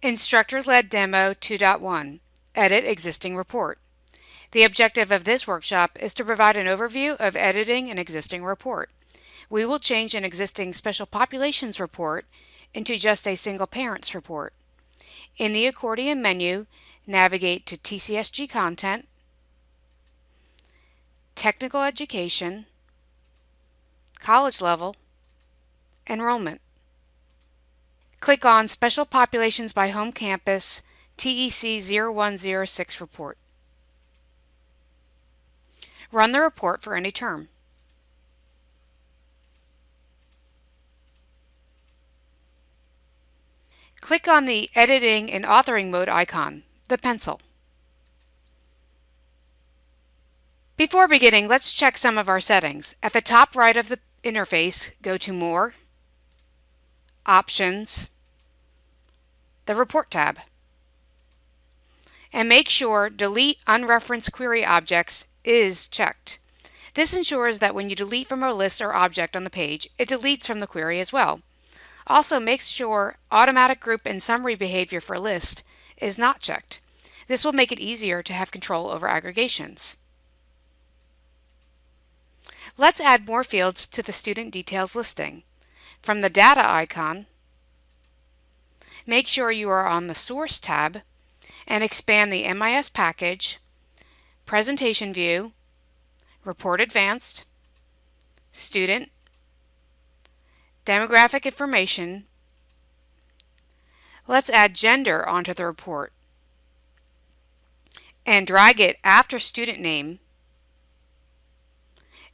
Instructor-led Demo 2.1. Edit existing report. The objective of this workshop is to provide an overview of editing an existing report. We will change an existing special populations report into just a single parents report. In the accordion menu, navigate to TCSG Content, Technical Education, College Level, Enrollment. Click on Special Populations by Home Campus TEC 0106 Report. Run the report for any term. Click on the Editing and Authoring Mode icon, the pencil. Before beginning, let's check some of our settings. At the top right of the interface, go to More, Options, the Report tab, and make sure Delete Unreferenced Query Objects is checked. This ensures that when you delete from a list or object on the page, it deletes from the query as well. Also, make sure Automatic Group and Summary Behavior for List is not checked. This will make it easier to have control over aggregations. Let's add more fields to the student details listing. From the Data icon, make sure you are on the Source tab and expand the MIS Package, Presentation View, Report Advanced, Student, Demographic Information. Let's add gender onto the report and drag it after student name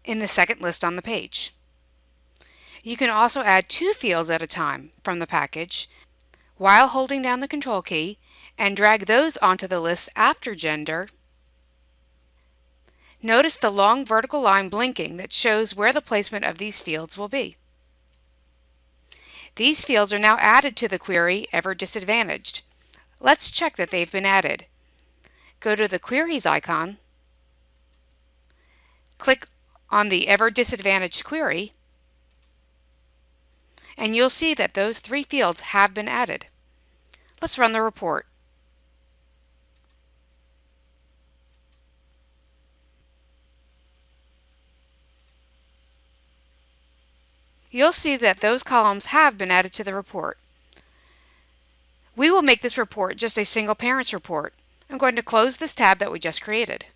in the second list on the page. You can also add 2 fields at a time from the package while holding down the Control key and drag those onto the list after gender. Notice the long vertical line blinking that shows where the placement of these fields will be. These fields are now added to the query Ever Disadvantaged. Let's check that they've been added. Go to the Queries icon, click on the Ever Disadvantaged query, and you'll see that those 3 fields have been added. Let's run the report. You'll see that those columns have been added to the report. We will make this report just a single parents report. I'm going to close this tab that we just created.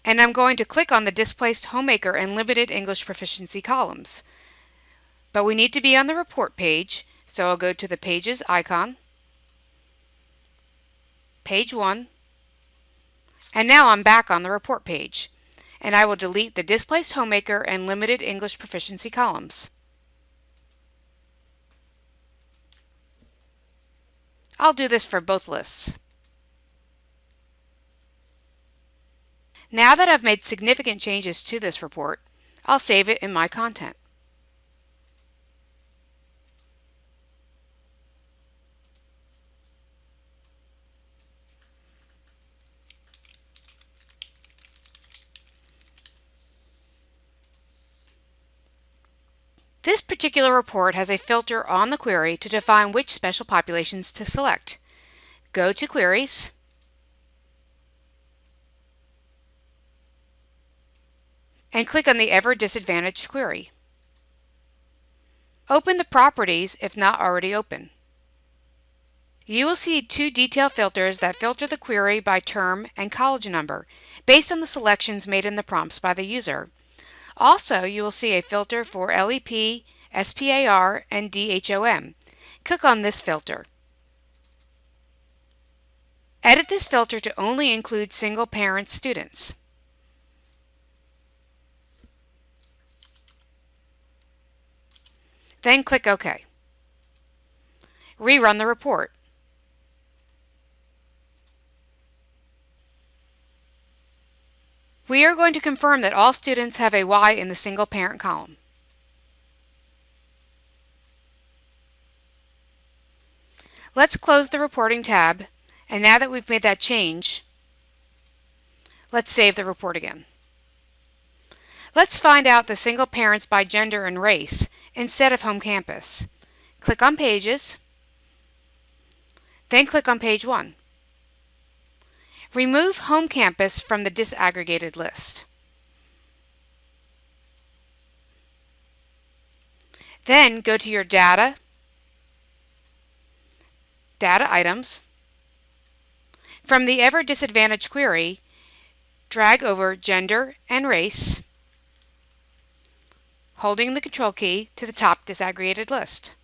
And I'm going to click on the Displaced Homemaker and Limited English Proficiency columns. But we need to be on the report page, so I'll go to the Pages icon, Page 1, and now I'm back on the report page. And I will delete the Displaced Homemaker and Limited English Proficiency columns. I'll do this for both lists. Now that I've made significant changes to this report, I'll save it in my content. This particular report has a filter on the query to define which special populations to select. Go to Queries, and click on the Ever Disadvantaged query. Open the properties if not already open. You will see 2 detail filters that filter the query by term and college number based on the selections made in the prompts by the user. Also, you will see a filter for LEP, SPAR, and DHOM. Click on this filter. Edit this filter to only include single-parent students. Then click OK. Rerun the report. We are going to confirm that all students have a Y in the single parent column. Let's close the reporting tab, and now that we've made that change, let's save the report again. Let's find out the single parents by gender and race instead of home campus. Click on Pages, Then click on page 1. Remove Home Campus from the disaggregated list. Then go to your Data, Data Items. From the Ever Disadvantaged query, drag over Gender and Race, holding the Control key to the top disaggregated list.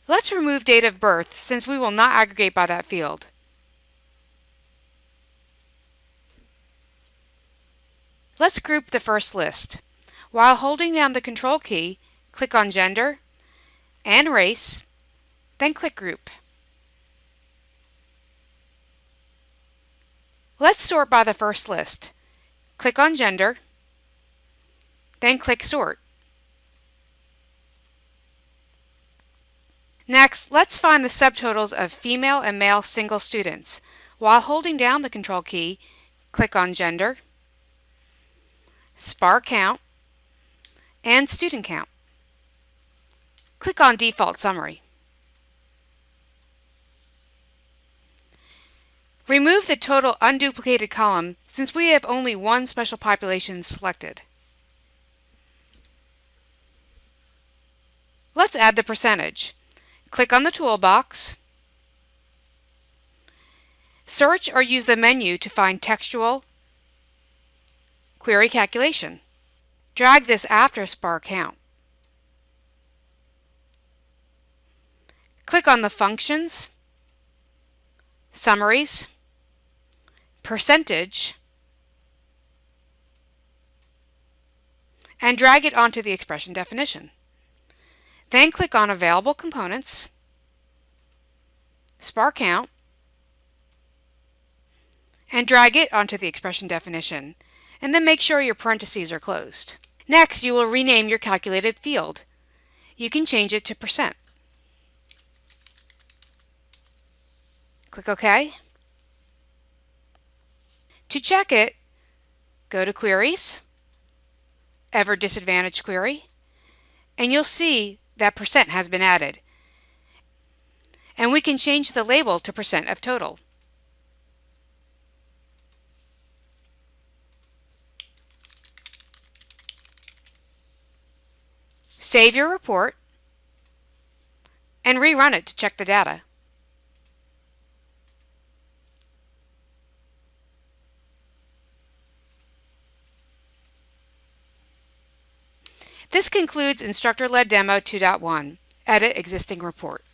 Let's remove Date of Birth since we will not aggregate by that field. Let's group the first list. While holding down the Control key, click on Gender and Race, then click Group. Let's sort by the first list. Click on Gender, then click Sort. Next, let's find the subtotals of female and male single students. While holding down the Control key, click on Gender, SPAR Count, and Student Count. Click on Default Summary. Remove the total unduplicated column since we have only one special population selected. Let's add the percentage. Click on the toolbox. Search or use the menu to find Textual Query Calculation. Drag this after SPAR Count. Click on the Functions, Summaries, Percentage, and drag it onto the expression definition. Then click on Available Components, SPAR Count, and drag it onto the expression definition, and then make sure your parentheses are closed. Next, you will rename your calculated field. You can change it to %. Click OK. To check it, go to Queries, Ever Disadvantaged Query, and you'll see that % has been added. And we can change the label to % of total. Save your report and rerun it to check the data. This concludes Instructor-Led Demo 2.1, Edit Existing Report.